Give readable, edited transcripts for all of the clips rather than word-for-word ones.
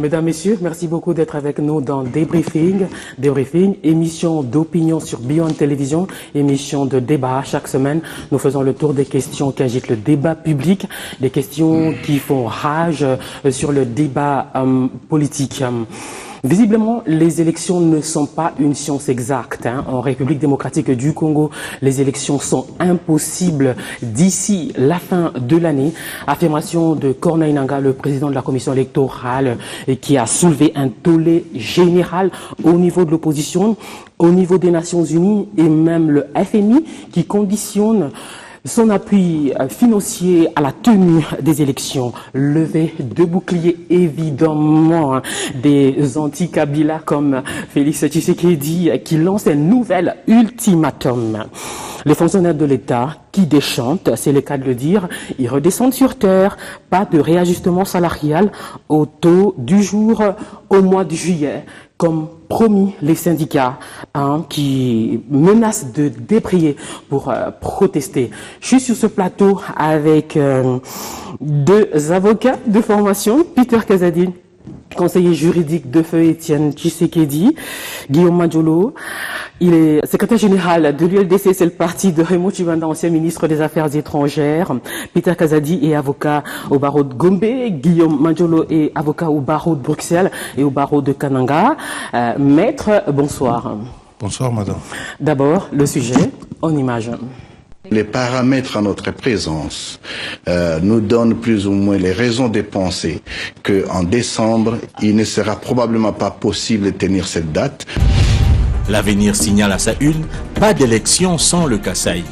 Mesdames, Messieurs, merci beaucoup d'être avec nous dans Débriefing. Débriefing, émission d'opinion sur Beyond Télévision, émission de débat. Chaque semaine, nous faisons le tour des questions qui agitent le débat public, des questions qui font rage sur le débat politique. Visiblement, les élections ne sont pas une science exacte. En République démocratique du Congo, les élections sont impossibles d'ici la fin de l'année. Affirmation de Corneille Nangaa, le président de la commission électorale, qui a soulevé un tollé général au niveau de l'opposition, au niveau des Nations Unies et même le FMI qui conditionne son appui financier à la tenue des élections. Levée de boucliers, évidemment, des anti-Kabila comme Félix Tshisekedi qui lance un nouvel ultimatum. Les fonctionnaires de l'État qui déchantent, c'est le cas de le dire, ils redescendent sur terre, pas de réajustement salarial au taux du jour au mois de juillet. Comme promis, les syndicats qui menacent de débrayer pour protester. Je suis sur ce plateau avec deux avocats de formation, Peter Kazadi, conseiller juridique de feu Étienne Tshisekedi, Guillaume Madjolo, il est secrétaire général de l'ULDC, c'est le parti de Raymond Tshibanda, ancien ministre des Affaires étrangères. Peter Kazadi est avocat au barreau de Gombe, Guillaume Madjolo est avocat au barreau de Bruxelles et au barreau de Kananga. Maître, bonsoir. Bonsoir madame. D'abord, le sujet en images. Les paramètres à notre présence nous donnent plus ou moins les raisons de penser qu'en décembre, il ne sera probablement pas possible de tenir cette date. L'avenir signale à sa une, pas d'élection sans le Kasaï.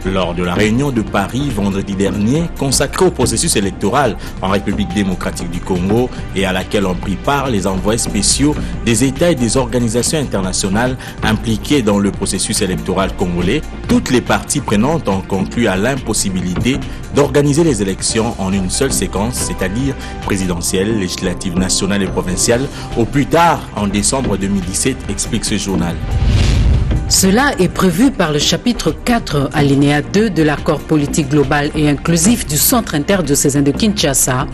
Lors de la réunion de Paris vendredi dernier, consacrée au processus électoral en République démocratique du Congo et à laquelle ont pris part les envoyés spéciaux des États et des organisations internationales impliquées dans le processus électoral congolais, toutes les parties prenantes ont conclu à l'impossibilité d'organiser les élections en une seule séquence, c'est-à-dire présidentielle, législative, nationale et provinciale, au plus tard en décembre 2017, explique ce journal. Cela est prévu par le chapitre 4, alinéa 2 de l'accord politique global et inclusif du Centre interdiocésain de Kinshasa.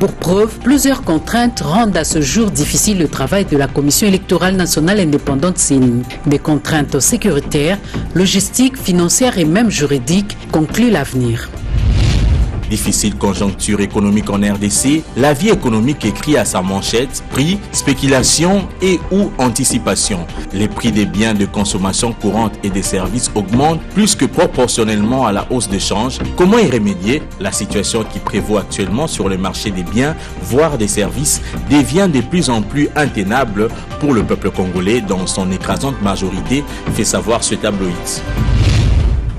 Pour preuve, plusieurs contraintes rendent à ce jour difficile le travail de la Commission électorale nationale indépendante CENI. Des contraintes sécuritaires, logistiques, financières et même juridiques concluent l'avenir. Difficile conjoncture économique en RDC, la vie économique écrit à sa manchette prix, spéculation et ou anticipation. Les prix des biens de consommation courante et des services augmentent plus que proportionnellement à la hausse de change. Comment y remédier? La situation qui prévaut actuellement sur le marché des biens, voire des services, devient de plus en plus intenable pour le peuple congolais dans son écrasante majorité, fait savoir ce tabloïd.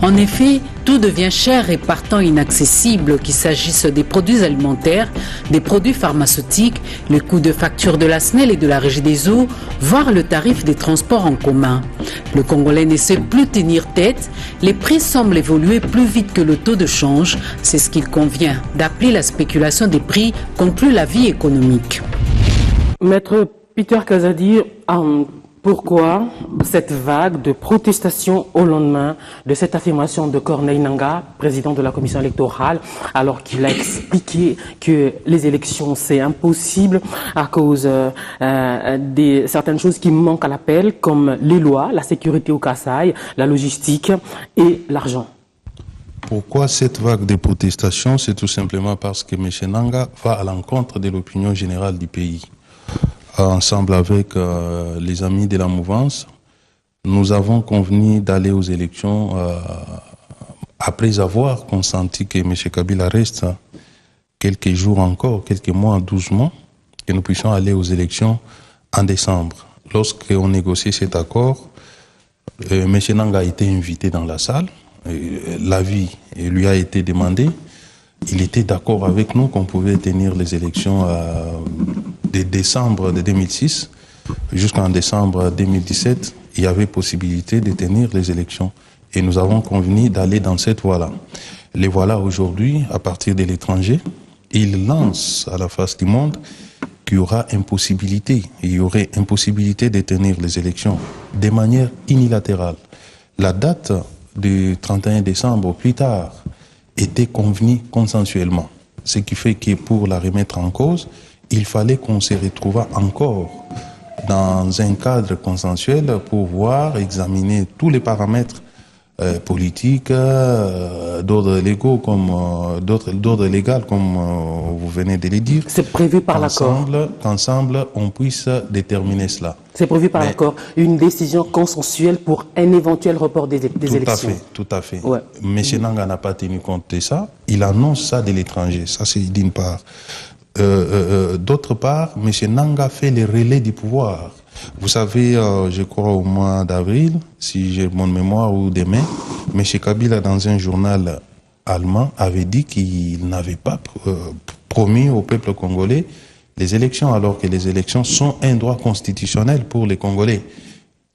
En effet, tout devient cher et partant inaccessible, qu'il s'agisse des produits alimentaires, des produits pharmaceutiques, le coût de facture de la SNEL et de la Régie des eaux, voire le tarif des transports en commun. Le Congolais ne sait plus tenir tête, les prix semblent évoluer plus vite que le taux de change, c'est ce qu'il convient d'appeler la spéculation des prix, conclut la vie économique. Maître Peter Kazadi, pourquoi cette vague de protestation au lendemain de cette affirmation de Corneille Nangaa, président de la commission électorale, alors qu'il a expliqué que les élections c'est impossible à cause de certaines choses qui manquent à l'appel, comme les lois, la sécurité au Kasaï, la logistique et l'argent? Pourquoi cette vague de protestation? C'est tout simplement parce que M. Nangaa va à l'encontre de l'opinion générale du pays. Ensemble avec les amis de la mouvance, nous avons convenu d'aller aux élections après avoir consenti que M. Kabila reste quelques jours encore, quelques mois, 12 mois, que nous puissions aller aux élections en décembre. Lorsqu'on négociait cet accord, M. Nangaa a été invité dans la salle, l'avis lui a été demandé. Il était d'accord avec nous qu'on pouvait tenir les élections de décembre de 2006 jusqu'en décembre 2017. Il y avait possibilité de tenir les élections. Et nous avons convenu d'aller dans cette voie-là. Les voilà aujourd'hui, à partir de l'étranger, ils lancent à la face du monde qu'il y aura impossibilité. Il y aurait impossibilité de tenir les élections de manière unilatérale. La date du 31 décembre au plus tard était convenue consensuellement. Ce qui fait que pour la remettre en cause, il fallait qu'on se retrouve encore dans un cadre consensuel pour voir, examiner tous les paramètres politiques, d'ordre légaux comme d'ordre légal comme vous venez de le dire. C'est prévu par l'accord. Qu'ensemble, on puisse déterminer cela. C'est prévu par l'accord. Une décision consensuelle pour un éventuel report des élections. Tout à fait. Ouais. M. Nanga n'a pas tenu compte de ça. Il annonce ça de l'étranger. Ça, c'est d'une part. D'autre part, M. Nanga fait le relais du pouvoir. Vous savez, je crois au mois d'avril, si j'ai bonne mémoire, ou de mai, M. Kabila, dans un journal allemand, avait dit qu'il n'avait pas promis au peuple congolais les élections, alors que les élections sont un droit constitutionnel pour les Congolais,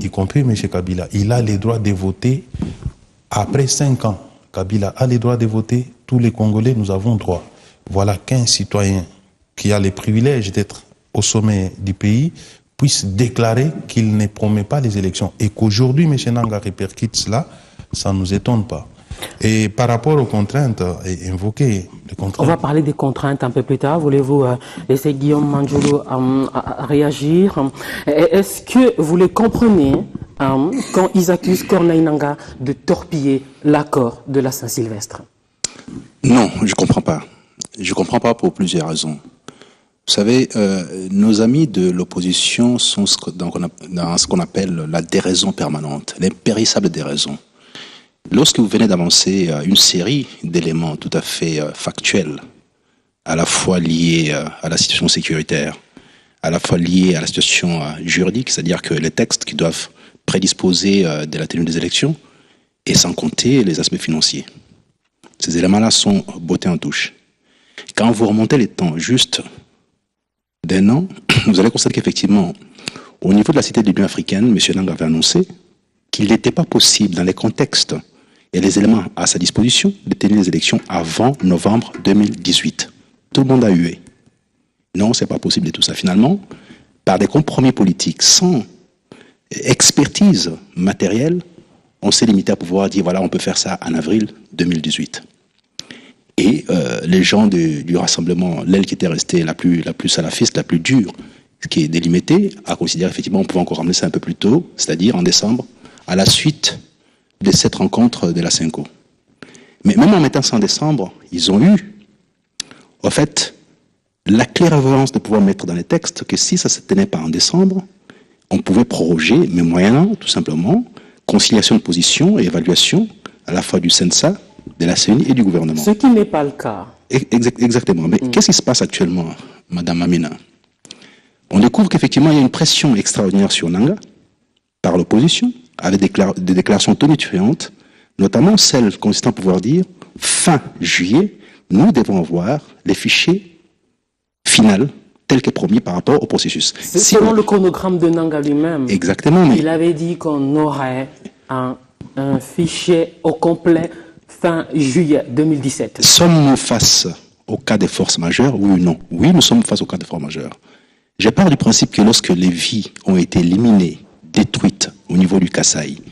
y compris M. Kabila. Il a le droit de voter après 5 ans. Kabila a le droit de voter, tous les Congolais, nous avons droit. Voilà qu'un citoyen qui a le privilège d'être au sommet du pays puisse déclarer qu'il ne promet pas les élections. Et qu'aujourd'hui, M. Nanga répercute cela, ça ne nous étonne pas. Et par rapport aux contraintes invoquées, on va parler des contraintes un peu plus tard. Voulez-vous laisser Guillaume Manjolo réagir? Est-ce que vous les comprenez quand ils accusent Corneille Nangaa de torpiller l'accord de la Saint-Sylvestre? Non, je ne comprends pas. Je ne comprends pas pour plusieurs raisons. Vous savez, nos amis de l'opposition sont dans ce qu'on appelle la déraison permanente, l'impérissable déraison. Lorsque vous venez d'avancer une série d'éléments tout à fait factuels, à la fois liés à la situation sécuritaire, à la fois liés à la situation juridique, c'est-à-dire que les textes qui doivent prédisposer de la tenue des élections, et sans compter les aspects financiers. Ces éléments-là sont bottés en touche. Quand vous remontez les temps juste d'un an, vous allez constater qu'effectivement, au niveau de la cité de l'Union africaine, M. Nanga avait annoncé qu'il n'était pas possible, dans les contextes et les éléments à sa disposition, de tenir les élections avant novembre 2018. Tout le monde a hué. Non, c'est pas possible et tout ça. Finalement, par des compromis politiques, sans expertise matérielle, on s'est limité à pouvoir dire, voilà, on peut faire ça en avril 2018. Et les gens du rassemblement, l'aile qui était restée la plus salafiste, la plus dure, qui est délimitée, a considéré effectivement qu'on pouvait encore ramener ça un peu plus tôt, c'est-à-dire en décembre, à la suite de cette rencontre de la Cinco. Mais même en mettant ça en décembre, ils ont eu, en fait, la clairvoyance de pouvoir mettre dans les textes que si ça ne se tenait pas en décembre, on pouvait proroger, mais moyennant, tout simplement, conciliation de position et évaluation à la fois du CENSA, de la CENI et du gouvernement. Ce qui n'est pas le cas. Exactement. Mais qu'est-ce qui se passe actuellement, Madame Amina? On découvre qu'effectivement, il y a une pression extraordinaire sur Nanga par l'opposition, avec des déclarations tonitruantes, notamment celle consistant à pouvoir dire fin juillet, nous devons avoir les fichiers finaux tels que promis par rapport au processus. C'est selon le chronogramme de Nanga lui-même. Exactement. Il avait dit qu'on aurait un fichier au complet fin juillet 2017. Sommes-nous face au cas des forces majeures, oui ou non? Oui, nous sommes face au cas des forces majeures. Je pars du principe que lorsque les vies ont été éliminées, détruites au niveau du Kasaï,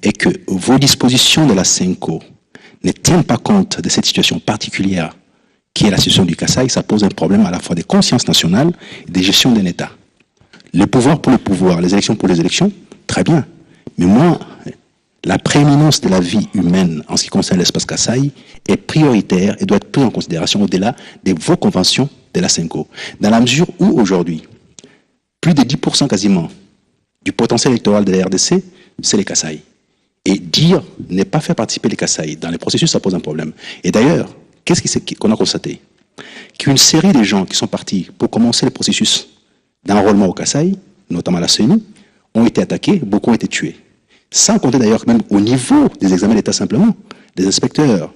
et que vos dispositions de la Cinco ne tiennent pas compte de cette situation particulière qui est la situation du Kasaï, ça pose un problème à la fois des consciences nationales et des gestions d'un État. Le pouvoir pour le pouvoir, les élections pour les élections, très bien. Mais moi, la prééminence de la vie humaine en ce qui concerne l'espace Kasaï est prioritaire et doit être prise en considération au-delà de vos conventions de la Cinco. Dans la mesure où aujourd'hui, plus de 10% quasiment du potentiel électoral de la RDC, c'est les Kasaï. Et dire ne pas faire participer les Kasaï dans les processus, ça pose un problème. Et d'ailleurs, qu'est-ce qu'on a constaté? Qu'une série de gens qui sont partis pour commencer le processus d'enrôlement au Kasaï, notamment la CENI, ont été attaqués, beaucoup ont été tués. Sans compter d'ailleurs même au niveau des examens d'État simplement, des inspecteurs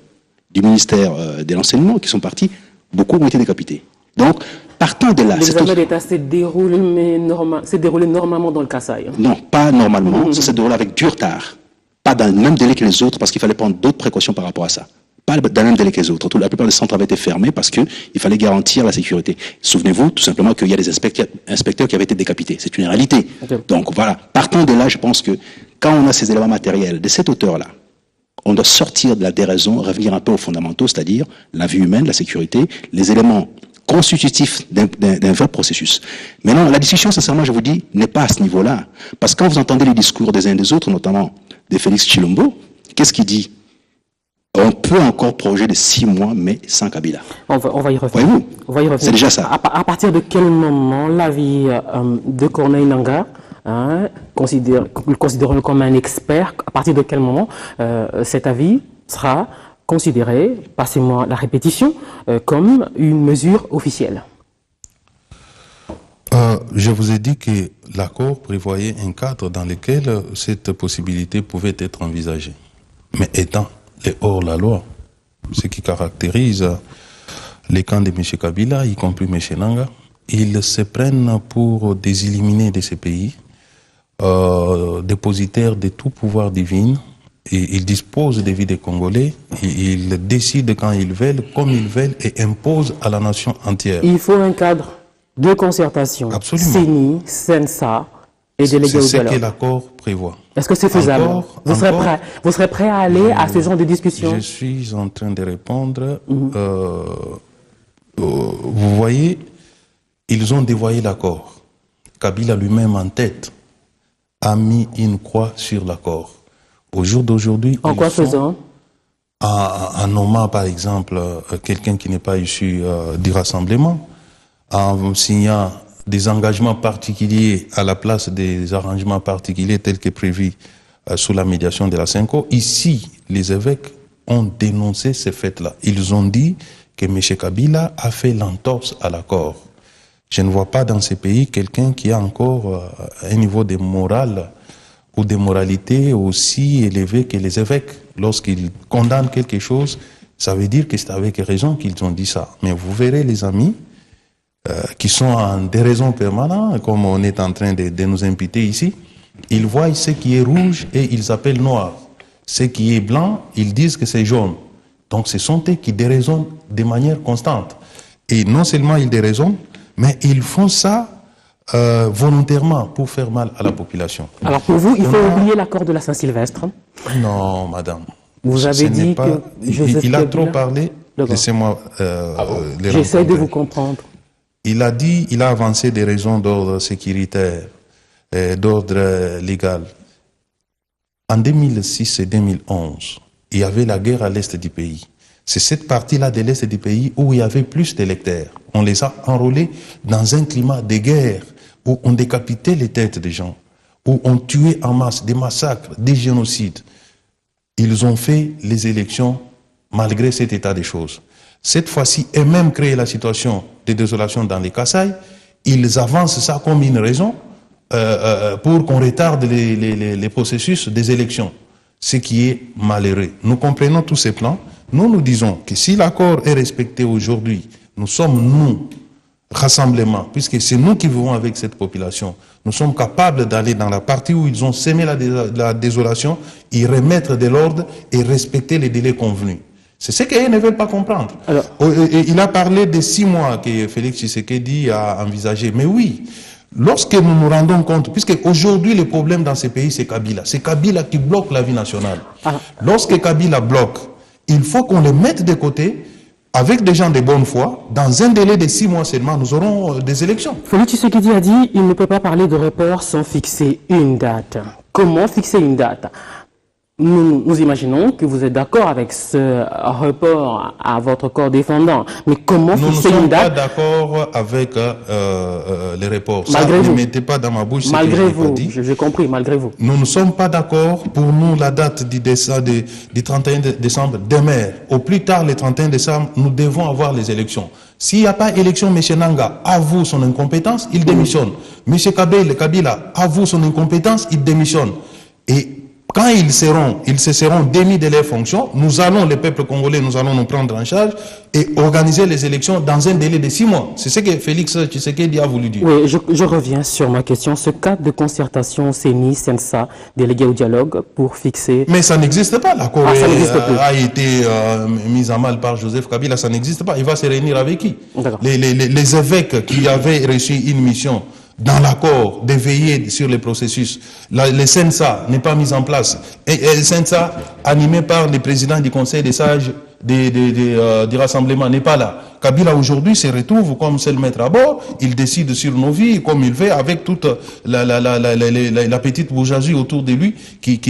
du ministère de l'Enseignement qui sont partis, beaucoup ont été décapités. Donc, partant de là... L'examen d'État s'est déroulé normalement dans le Kasaï. Non, pas normalement, ça s'est déroulé avec du retard. Pas dans le même délai que les autres, parce qu'il fallait prendre d'autres précautions par rapport à ça. Pas dans le même délai que les autres. La plupart des centres avaient été fermés parce qu'il fallait garantir la sécurité. Souvenez-vous tout simplement qu'il y a des inspecteurs qui avaient été décapités. C'est une réalité. Okay. Donc voilà, partant de là, je pense que quand on a ces éléments matériels de cette hauteur-là, on doit sortir de la déraison, revenir un peu aux fondamentaux, c'est-à-dire la vie humaine, la sécurité, les éléments constitutif d'un vrai processus. Maintenant, la discussion, sincèrement, je vous dis, n'est pas à ce niveau-là. Parce que quand vous entendez les discours des uns et des autres, notamment de Félix Tshilombo, qu'est-ce qu'il dit? On peut encore projeter de 6 mois, mais sans Kabila. On va y revenir. Voyez-vous? On va y revenir. C'est déjà ça. À partir de quel moment l'avis de Corneille Nangaa, considérons-le comme un expert, à partir de quel moment cet avis sera considéré, passez-moi la répétition, comme une mesure officielle? Je vous ai dit que l'accord prévoyait un cadre dans lequel cette possibilité pouvait être envisagée. Mais étant hors la loi, ce qui caractérise les camps de M. Kabila, y compris M. Nangaa, ils se prennent pour des éliminés de ces pays, dépositaires de tout pouvoir divin, et ils disposent des vies des Congolais, et ils décident quand ils veulent, comme ils veulent, et imposent à la nation entière. Il faut un cadre de concertation. Absolument. CENI, CENSA et délégué au dialogue. C'est ce que l'accord prévoit. Est-ce que c'est faisable? Vous serez prêt à aller à ce genre de discussion? Je suis en train de répondre. Vous voyez, ils ont dévoyé l'accord. Kabila lui-même en tête a mis une croix sur l'accord. Au jour d'aujourd'hui, en quoi faisant? En nommant par exemple quelqu'un qui n'est pas issu du rassemblement, en signant des engagements particuliers à la place des arrangements particuliers tels que prévus sous la médiation de la CENCO. Ici, les évêques ont dénoncé ces faits-là. Ils ont dit que M. Kabila a fait l'entorse à l'accord. Je ne vois pas dans ces pays quelqu'un qui a encore un niveau de morale ou de moralité aussi élevé que les évêques. Lorsqu'ils condamnent quelque chose, ça veut dire que c'est avec raison qu'ils ont dit ça. Mais vous verrez les amis qui sont en déraison permanente, comme on est en train de nous imputer ici, ils voient ce qui est rouge et ils appellent noir. Ce qui est blanc, ils disent que c'est jaune. Donc ce sont eux qui déraisonnent de manière constante. Et non seulement ils déraisonnent, mais ils font ça volontairement pour faire mal à la population. Alors pour vous, il faut oublier l'accord de la Saint-Sylvestre? Non, madame. Vous avez dit que il a trop parlé. Laissez-moi j'essaie de vous comprendre. Il a dit, il a avancé des raisons d'ordre sécuritaire, d'ordre légal. En 2006 et 2011, il y avait la guerre à l'est du pays. C'est cette partie-là de l'est du pays où il y avait plus d'électeurs. On les a enrôlés dans un climat de guerre où on décapitait les têtes des gens, où on tuait en masse, des massacres, des génocides. Ils ont fait les élections malgré cet état des choses. Cette fois-ci, et même créé la situation de désolation dans les Kasaï, ils avancent ça comme une raison pour qu'on retarde les processus des élections, ce qui est malheureux. Nous comprenons tous ces plans. Nous disons que si l'accord est respecté aujourd'hui, nous sommes, nous, rassemblement, puisque c'est nous qui vivons avec cette population, nous sommes capables d'aller dans la partie où ils ont sémé la désolation, y remettre de l'ordre et respecter les délais convenus. C'est ce qu'ils ne veulent pas comprendre. Alors, il a parlé de 6 mois que Félix Tshisekedi a envisagé. Mais oui, lorsque nous nous rendons compte, puisque aujourd'hui le problème dans ces pays c'est Kabila. C'est Kabila qui bloque la vie nationale. Lorsque Kabila bloque, il faut qu'on le mette de côté avec des gens de bonne foi. Dans un délai de 6 mois seulement, nous aurons des élections. Félix Tshisekedi a dit qu'il ne peut pas parler de report sans fixer une date. Comment fixer une date? Nous imaginons que vous êtes d'accord avec ce report à votre corps défendant. Mais comment fixer une date? Nous ne sommes pas d'accord avec les reports. Malgré vous. Ne mettez pas dans ma bouche ce malgré que je vous, n'ai pas dit. J'ai compris, malgré vous. Nous ne sommes pas d'accord. Pour nous, la date du 31 décembre demeure. Au plus tard, le 31 décembre, nous devons avoir les élections. S'il n'y a pas élection, M. Nangaa avoue son incompétence, il démissionne. M. Kabila avoue son incompétence, il démissionne. Et quand ils se seront démis de leurs fonctions, nous allons, le peuple congolais, nous allons nous prendre en charge et organiser les élections dans un délai de 6 mois. C'est ce que Félix Tshisekedi a voulu dire. Oui, je reviens sur ma question. Ce cadre de concertation CENI, CENSA, délégué au dialogue pour fixer... Mais ça n'existe pas. L'accord a été mis en mal par Joseph Kabila. Ça n'existe pas. Il va se réunir avec qui? Les évêques qui avaient reçu une mission dans l'accord de veiller sur les processus. Le CENSA n'est pas mis en place. Et le CENSA, animé par le président du Conseil des sages des rassemblements n'est pas là. Kabila aujourd'hui se retrouve comme seul maître à bord, il décide sur nos vies comme il veut avec toute la petite bourgeoisie autour de lui qui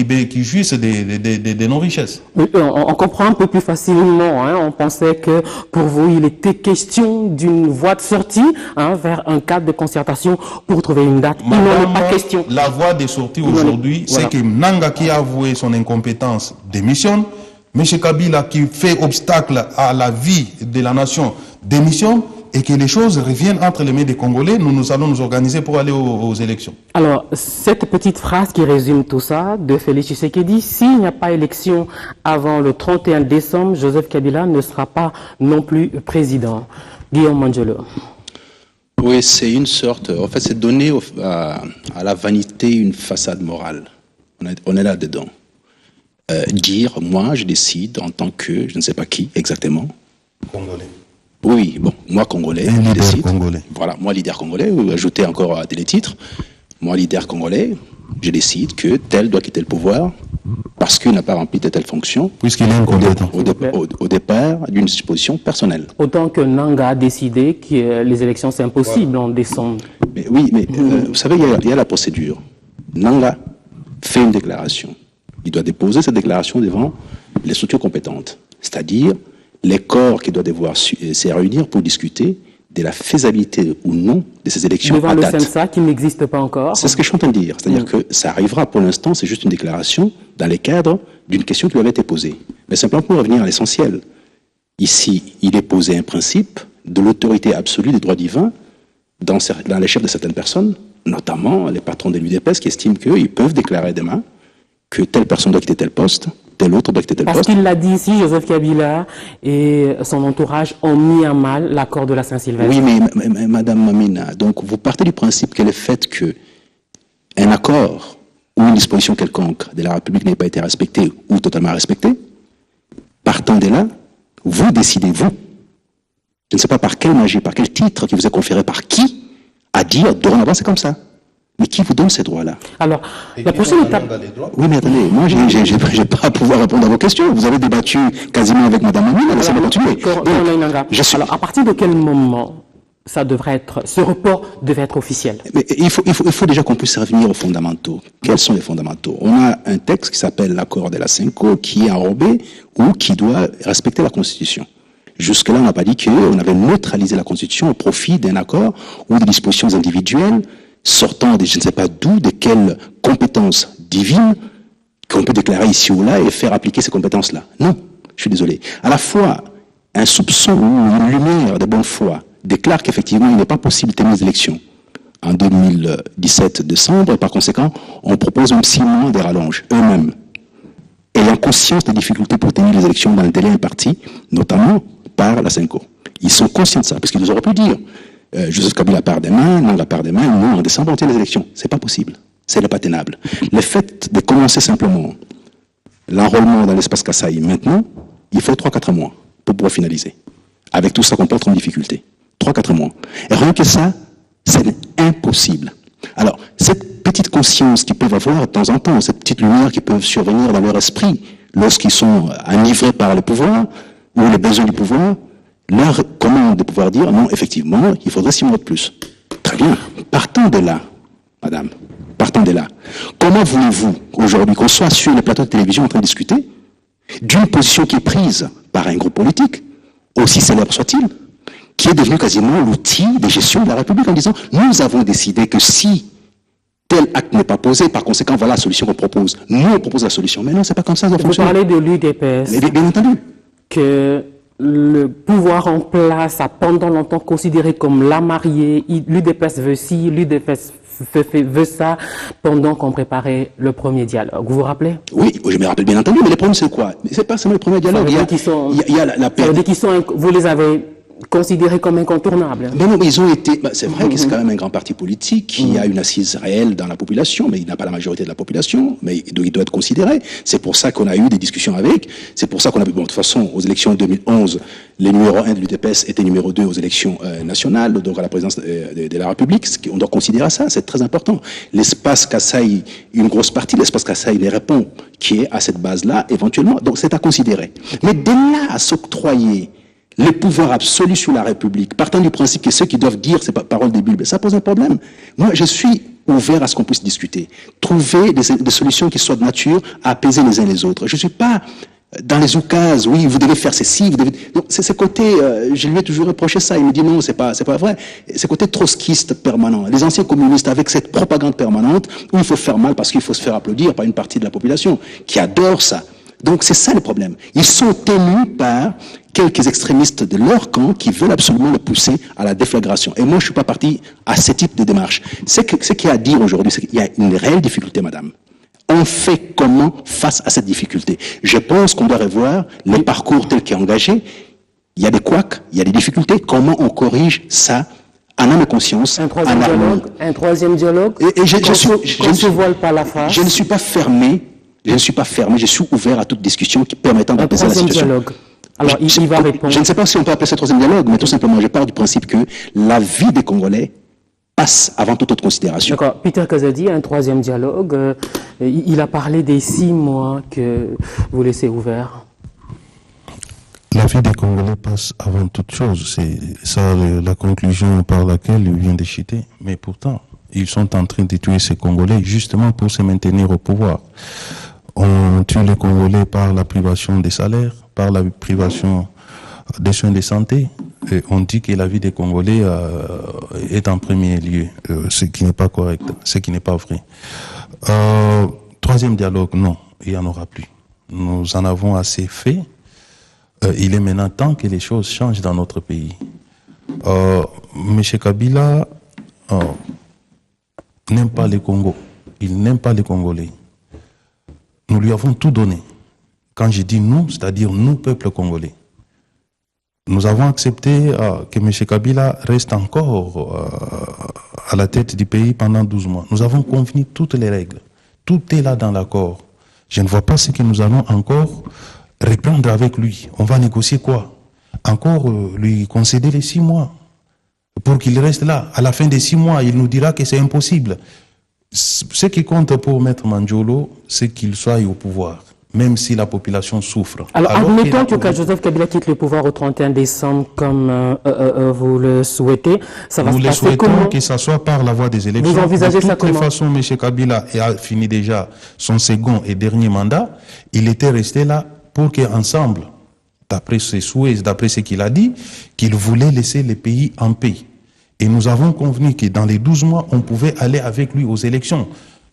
jouissent de nos richesses. On comprend un peu plus facilement, hein. On pensait que pour vous il était question d'une voie de sortie, hein, vers un cadre de concertation pour trouver une date. Il n'en est pas question. La voie de sortie aujourd'hui, c'est que Nanga qui a avoué son incompétence démissionne. M. Kabila qui fait obstacle à la vie de la nation démissionne et que les choses reviennent entre les mains des Congolais. Nous allons nous organiser pour aller aux élections. Alors, cette petite phrase qui résume tout ça de Félix Tshisekedi, s'il n'y a pas élection avant le 31 décembre, Joseph Kabila ne sera pas non plus président. Guillaume Manjolo. Oui, c'est une sorte, en fait, c'est donner à la vanité une façade morale. On est là-dedans. Dire, moi, je décide en tant que, je ne sais pas qui exactement. Congolais. Oui, bon, moi, Congolais, je décide. Congolais. Voilà, moi, leader congolais, ou ajouter encore à des titres. Moi, leader congolais, je décide que tel doit quitter le pouvoir parce qu'il n'a pas rempli telle fonction. Puisqu'il est incompétent. Au départ d'une disposition personnelle. Autant que Nanga a décidé que les élections, c'est impossible en décembre. Mais oui, mais vous savez, il y a la procédure. Nanga fait une déclaration. Il doit déposer cette déclaration devant les structures compétentes, c'est-à-dire les corps qui doivent devoir se réunir pour discuter de la faisabilité ou non de ces élections devant à date. Devant le CENSA qui n'existe pas encore. C'est ce que je suis en train de dire. C'est-à-dire que ça arrivera pour l'instant, c'est juste une déclaration dans les cadres d'une question qui lui avait été posée. Mais simplement pour revenir à l'essentiel. Ici, il est posé un principe de l'autorité absolue des droits divins dans les chefs de certaines personnes, notamment les patrons de l'UDPS qui estiment qu'ils peuvent déclarer demain que telle personne doit quitter tel poste, tel autre doit quitter tel poste. Parce qu'il l'a dit ici, Joseph Kabila et son entourage ont mis à mal l'accord de la Saint-Sylvestre. Oui, mais Madame Mamina, donc vous partez du principe que le fait qu'un accord ou une disposition quelconque de la République n'ait pas été respectée ou totalement respectée, partant de là, vous décidez, vous, je ne sais pas par quelle magie, par quel titre qui vous est conféré par qui, à dire dorénavant c'est comme ça. Mais qui vous donne ces droits-là? Alors, la prochaine étape... Oui, mais attendez, moi, j'ai pas à pouvoir répondre à vos questions. Vous avez débattu quasiment avec Mme Amine, laissez-moi continuer. Alors, à partir de quel moment ce report devait être officiel? Mais il faut déjà qu'on puisse revenir aux fondamentaux. Quels sont les fondamentaux? On a un texte qui s'appelle l'accord de la CENCO qui est enrobé ou qui doit respecter la Constitution. Jusque-là, on n'a pas dit qu'on avait neutralisé la Constitution au profit d'un accord ou de dispositions individuelles sortant de je ne sais pas d'où, de quelles compétences divines qu'on peut déclarer ici ou là et faire appliquer ces compétences-là. Non, je suis désolé. À la fois, un soupçon ou une lumière de bonne foi déclare qu'effectivement, il n'est pas possible de tenir les élections en 2017 décembre, et par conséquent, on propose même 6 mois de rallonge, eux-mêmes, ayant conscience des difficultés pour tenir les élections dans le délai imparti, notamment par la CENCO. Ils sont conscients de ça, parce qu'ils nous auraient pu dire Joseph Kabila part demain, Nanga part demain, nous, en décembre, on tient les élections. C'est pas possible. C'est pas tenable. Le fait de commencer simplement l'enrôlement dans l'espace Kasaï maintenant, il faut 3-4 mois pour pouvoir finaliser. Avec tout ça qu'on porte en difficulté. 3-4 mois. Et rien que ça, c'est impossible. Alors, cette petite conscience qu'ils peuvent avoir de temps en temps, cette petite lumière qui peut survenir dans leur esprit lorsqu'ils sont enivrés par le pouvoir ou les besoins du pouvoir, leur commande de pouvoir dire non, effectivement, il faudrait 6 mois de plus. Très bien. Partant de là, madame, partant de là, comment voulez-vous aujourd'hui qu'on soit sur les plateaux de télévision en train de discuter d'une position qui est prise par un groupe politique, aussi célèbre soit-il, qui est devenu quasiment l'outil de gestion de la République en disant nous avons décidé que si tel acte n'est pas posé, par conséquent, voilà la solution qu'on propose. Nous, on propose la solution. Mais non, c'est pas comme ça. Vous parlez de l'UDPS. Bien entendu. Que le pouvoir en place a pendant longtemps considéré comme la mariée, l'UDPS veut ci, l'UDPS veut ça, pendant qu'on préparait le premier dialogue. Vous vous rappelez? Oui, je me rappelle bien entendu, mais le problème c'est quoi? C'est pas seulement le premier dialogue. Vous les avez considéré comme incontournable. Mais non, mais ils ont été... c'est vrai que c'est quand même un grand parti politique qui a une assise réelle dans la population, mais il n'a pas la majorité de la population, mais il doit être considéré. C'est pour ça qu'on a eu des discussions avec. C'est pour ça qu'on a... Bon, de toute façon, aux élections 2011, les numéro 1 de l'UDPS étaient numéro 2 aux élections nationales, donc à la présidence de la République. On doit considérer ça, c'est très important. L'espace Kasaï, une grosse partie de l'espace Kasaï les répond, qui est à cette base-là, éventuellement. Donc c'est à considérer. Mais de là à s'octroyer le pouvoir absolu sur la République, partant du principe que ceux qui doivent dire ces paroles des Bibles, ça pose un problème. Moi, je suis ouvert à ce qu'on puisse discuter, trouver des solutions qui soient de nature à apaiser les uns les autres. Je suis pas dans les oukases, oui, vous devez faire ceci, vous devez... Donc, c'est ce côté, je lui ai toujours reproché ça, il me dit non, c'est pas vrai. Ce côté trotskiste permanent. Les anciens communistes avec cette propagande permanente où il faut faire mal parce qu'il faut se faire applaudir par une partie de la population qui adore ça. Donc c'est ça le problème. Ils sont tenus par quelques extrémistes de leur camp qui veulent absolument le pousser à la déflagration. Et moi, je suis pas parti à ce type de démarche. Ce qu'il y a à dire aujourd'hui, c'est qu'il y a une réelle difficulté, madame. On fait comment face à cette difficulté? Je pense qu'on doit revoir le parcours tel qu'il est engagé. Il y a des couacs, il y a des difficultés. Comment on corrige ça en âme et conscience, un troisième dialogue. Et je ne voile pas la face. Je ne suis pas fermé. Je suis ouvert à toute discussion qui permettant d'apaiser la situation. Dialogue. Alors, il va répondre. Je ne sais pas si on peut appeler ça troisième dialogue, mais tout simplement, je pars du principe que la vie des Congolais passe avant toute autre considération. D'accord. Peter Kazadi, un troisième dialogue. Il a parlé des 6 mois que vous laissez ouverts. La vie des Congolais passe avant toute chose. C'est ça la conclusion par laquelle il vient de citer. Mais pourtant, ils sont en train de tuer ces Congolais justement pour se maintenir au pouvoir. On tue les Congolais par la privation des salaires, par la privation des soins de santé. Et on dit que la vie des Congolais est en premier lieu, ce qui n'est pas correct, ce qui n'est pas vrai. Troisième dialogue, non, il n'y en aura plus. Nous en avons assez fait. Il est maintenant temps que les choses changent dans notre pays. M. Kabila n'aime pas les Congos. Il n'aime pas les Congolais. Nous lui avons tout donné. Quand je dis nous, c'est-à-dire nous, peuple congolais. Nous avons accepté que M. Kabila reste encore à la tête du pays pendant 12 mois. Nous avons convenu toutes les règles. Tout est là dans l'accord. Je ne vois pas ce que nous allons encore reprendre avec lui. On va négocier quoi? Encore lui concéder les 6 mois pour qu'il reste là. À la fin des 6 mois, il nous dira que c'est impossible. Ce qui compte pour Maître Mandjolo, c'est qu'il soit au pouvoir, même si la population souffre. Alors admettons que Joseph Kabila quitte le pouvoir au 31 décembre, comme vous le souhaitez. Ça va se passer comment? Nous le souhaitons que ça soit par la voie des élections. Vous envisagez ça comment? De toute façon, M. Kabila a fini déjà son second et dernier mandat. Il était resté là pour qu'ensemble, d'après ses souhaits, d'après ce qu'il a dit, qu'il voulait laisser le pays en paix. Et nous avons convenu que dans les 12 mois, on pouvait aller avec lui aux élections.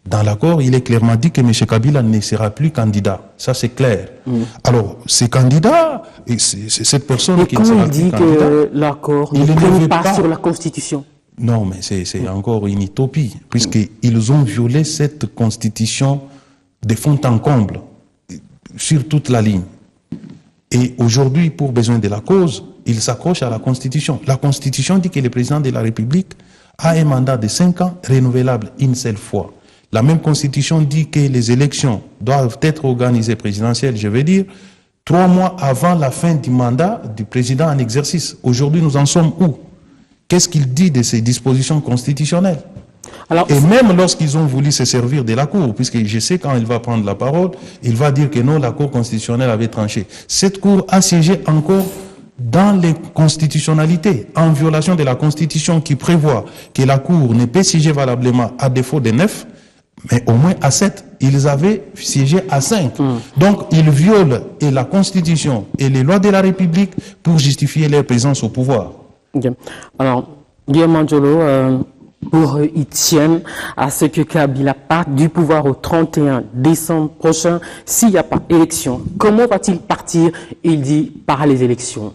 Dans l'accord, il est clairement dit que M. Kabila ne sera plus candidat. Ça, c'est clair. Alors, ces candidats, c'est cette personne qui ne sera plus candidat... il dit que l'accord ne prime pas sur la Constitution? Non, mais c'est encore une utopie, puisqu'ils ont violé cette Constitution de fond en comble, sur toute la ligne. Et aujourd'hui, pour besoin de la cause, il s'accroche à la Constitution. La Constitution dit que le président de la République a un mandat de 5 ans renouvelable une seule fois. La même Constitution dit que les élections doivent être organisées présidentielles, je veux dire, 3 mois avant la fin du mandat du président en exercice. Aujourd'hui, nous en sommes où? Qu'est-ce qu'il dit de ces dispositions constitutionnelles? Alors, et même lorsqu'ils ont voulu se servir de la Cour, puisque je sais quand il va prendre la parole, il va dire que non, la Cour constitutionnelle avait tranché. Cette Cour a siégé encore dans les constitutionnalités, en violation de la Constitution qui prévoit que la Cour ne peut siéger valablement à défaut de 9, mais au moins à 7. Ils avaient siégé à 5. Donc, ils violent et la Constitution et les lois de la République pour justifier leur présence au pouvoir. Okay. Alors, Guillaume Mandjolo, pour ils tiennent à ce que Kabila parte du pouvoir au 31 décembre prochain s'il n'y a pas d'élection. Comment va-t-il partir? Il dit par les élections.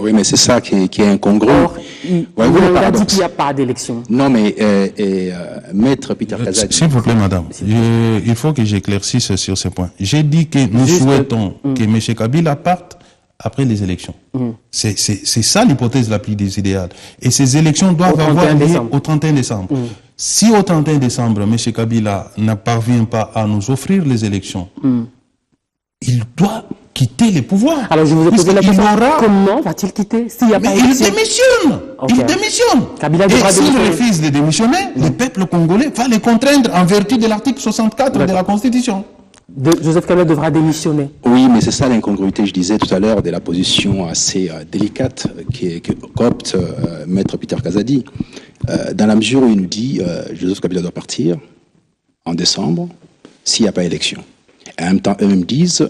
Oui, mais c'est ça qui est incongru. Or, il a dit qu'il n'y a pas d'élection. Non, mais Maître Peter Kazadi... S'il vous plaît, madame, il faut que j'éclaircisse sur ce point. J'ai dit que nous souhaitons que M. Kabila parte après les élections. C'est ça l'hypothèse la plus idéale. Et ces élections doivent avoir lieu au 31 décembre. Si au 31 décembre, M. Kabila ne parvient pas à nous offrir les élections, il doit quitter les pouvoirs. Alors je vous ai posé la question, comment va-t-il quitter s'il n'y a pas il démissionne. Okay. Il démissionne. Kabila et s'il refuse de démissionner, le peuple congolais va les contraindre en vertu de l'article 64 de la Constitution. Joseph Kabila devra démissionner. Oui, mais c'est ça l'incongruité, je disais tout à l'heure, de la position assez délicate qu'opte Maître Peter Kazadi, dans la mesure où il nous dit Joseph Kabila doit partir en décembre s'il n'y a pas élection. Et en même temps, eux-mêmes disent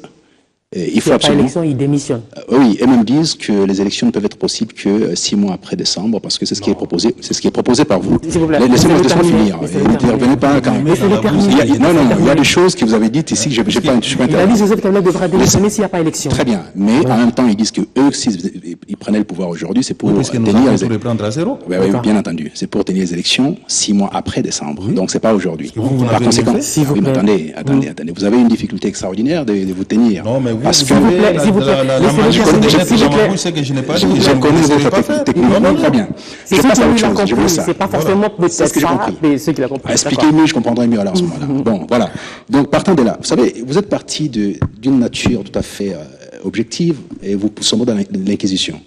il faut absolument... S'il n'y a pas élection, ils démissionnent. Oui, eux-mêmes disent que les élections ne peuvent être possibles que 6 mois après décembre, parce que c'est ce qui est proposé. C'est ce qui est proposé par vous. Laissez-moi finir. Ne revenez pas quand même. Non, il y a des choses que vous avez dites ici que je n'ai pas interrogé. Il a dit Joseph Kabila devra démissionner s'il n'y a pas élection. Très bien, mais en même temps, ils disent que eux, s'ils prenaient le pouvoir aujourd'hui, c'est pour tenir les élections. Reprendre à zéro. Oui, bien entendu. C'est pour tenir les élections 6 mois après décembre. Donc c'est pas aujourd'hui. Par conséquent, attendez. Vous avez une difficulté extraordinaire de vous tenir. Non, mais parce que s'il vous plaît, je connais votre technique. Très bien. C'est ceux qui l'ont compris. C'est pas forcément peut-être ça, mais ceux qui l'ont compris. Expliquez-mieux, je comprendrai mieux alors à ce moment-là. Bon, voilà. Donc, partant de là, vous savez, vous êtes parti d'une nature tout à fait objective et vous sommes dans l'inquisition.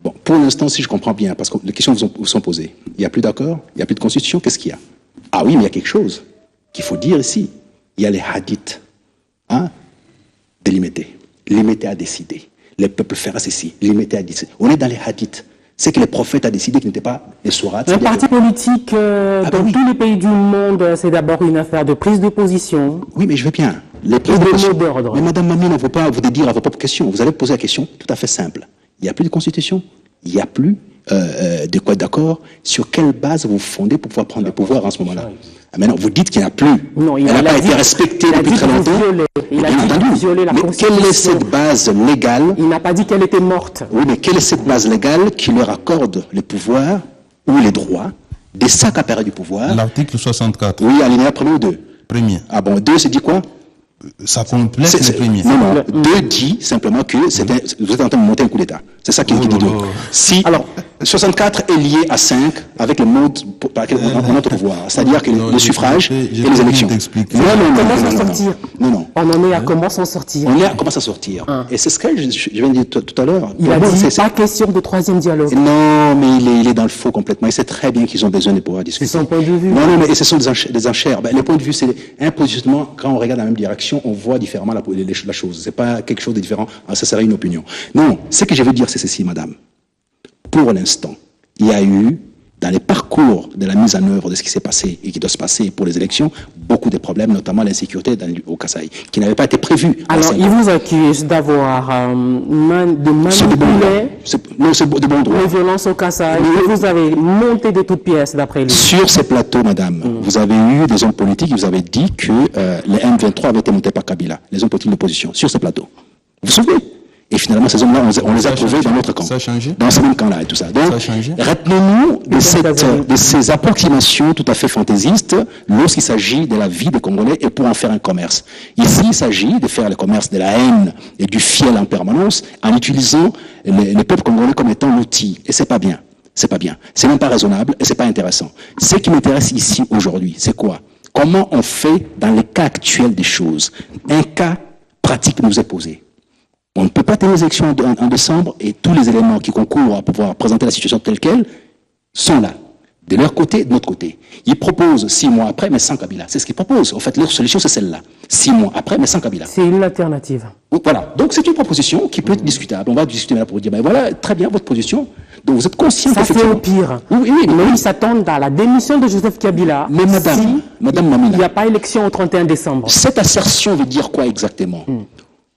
Bon, pour l'instant, si je comprends bien, parce que les questions vous sont posées, il n'y a plus d'accord, il n'y a plus de constitution, qu'est-ce qu'il y a? Ah oui, mais il y a quelque chose qu'il faut dire ici. Il y a les hadiths, délimités. Limité à décider. Les peuples feront ceci. Limité à décider. On est dans les hadiths. C'est que les prophètes ont décidé qu'ils n'étaient pas les sourates. Un parti politique dans tous les pays du monde, c'est d'abord une affaire de prise de position. Oui, mais je veux bien. Les prises de position. Mais Madame Mamie ne veut pas vous dire à vos propres questions. Vous allez poser la question tout à fait simple. Il n'y a plus de constitution. Il n'y a plus de quoi d'accord. Sur quelle base vous fondez pour pouvoir prendre le pouvoir en ce moment-là? Maintenant, vous dites qu'il n'y a plus. Non, elle n'a pas été respectée depuis très longtemps. Il a dit violer la Constitution. Mais quelle est cette base légale? Il n'a pas dit qu'elle était morte. Oui, mais quelle est cette base légale qui leur accorde le pouvoir ou les droits des 5 appareils du pouvoir? L'article 64. Oui, alinéa 1er ou 2? Premier. Ah bon, 2, c'est dit quoi? Ça complète le premier. Non, 2 dit simplement que vous êtes en train de monter un coup d'État. C'est ça qu'il dit. Si, alors, 64 est lié à 5 avec le mode par lequel on a notre pouvoir, c'est-à-dire que le suffrage et les élections. Comment s'en sortir? Non. On en est à comment s'en sortir? On est à comment s'en sortir. Et c'est ce que je viens de dire tout à l'heure. Il a dit pas question de troisième dialogue. Non, mais il est dans le faux complètement. Il sait très bien qu'ils ont besoin de pouvoir discuter. C'est son point de vue. Non, mais ce sont des enchères. Le point de vue, c'est un positionnement. Quand on regarde dans la même direction, on voit différemment la chose. C'est pas quelque chose de différent. Ça serait une opinion. Non, ce que je veux dire, c'est ceci, madame. Pour l'instant, il y a eu, dans les parcours de la mise en œuvre de ce qui s'est passé et qui doit se passer pour les élections, beaucoup de problèmes, notamment l'insécurité au Kasaï, qui n'avait pas été prévu. Alors, il vous accuse d'avoir manipulé les violences au Kasaï. Vous avez monté de toutes pièces, d'après lui. Sur ces plateaux, madame, vous avez eu des hommes politiques qui vous avaient dit que les M23 avaient été montés par Kabila, les hommes politiques de l'opposition, sur ces plateaux. Vous vous souvenez? Et finalement, ces hommes-là, on les a trouvés dans notre camp. Ça a changé. Dans ce même camp-là et tout ça. Donc, retenons-nous de ces approximations tout à fait fantaisistes lorsqu'il s'agit de la vie des Congolais et pour en faire un commerce. Ici, il s'agit de faire le commerce de la haine et du fiel en permanence en utilisant les peuples congolais comme étant l'outil. Et c'est pas bien. C'est pas bien. C'est même pas raisonnable et c'est pas intéressant. Ce qui m'intéresse ici aujourd'hui, c'est quoi? Comment on fait dans les cas actuels des choses? Un cas pratique nous est posé. On ne peut pas tenir les élections en décembre et tous les éléments qui concourent à pouvoir présenter la situation telle qu'elle sont là. De leur côté, de notre côté. Ils proposent 6 mois après, mais sans Kabila. C'est ce qu'ils proposent. En fait, leur solution, c'est celle-là. 6 mois après, mais sans Kabila. C'est une alternative. Voilà. Donc, c'est une proposition qui peut être discutable. On va discuter maintenant pour dire, ben voilà, très bien, votre position. Donc, vous êtes conscient que c'est au pire. Oui, mais ils s'attendent à la démission de Joseph Kabila. Mais madame Mamina, il n'y a pas élection au 31 décembre. Cette assertion veut dire quoi exactement?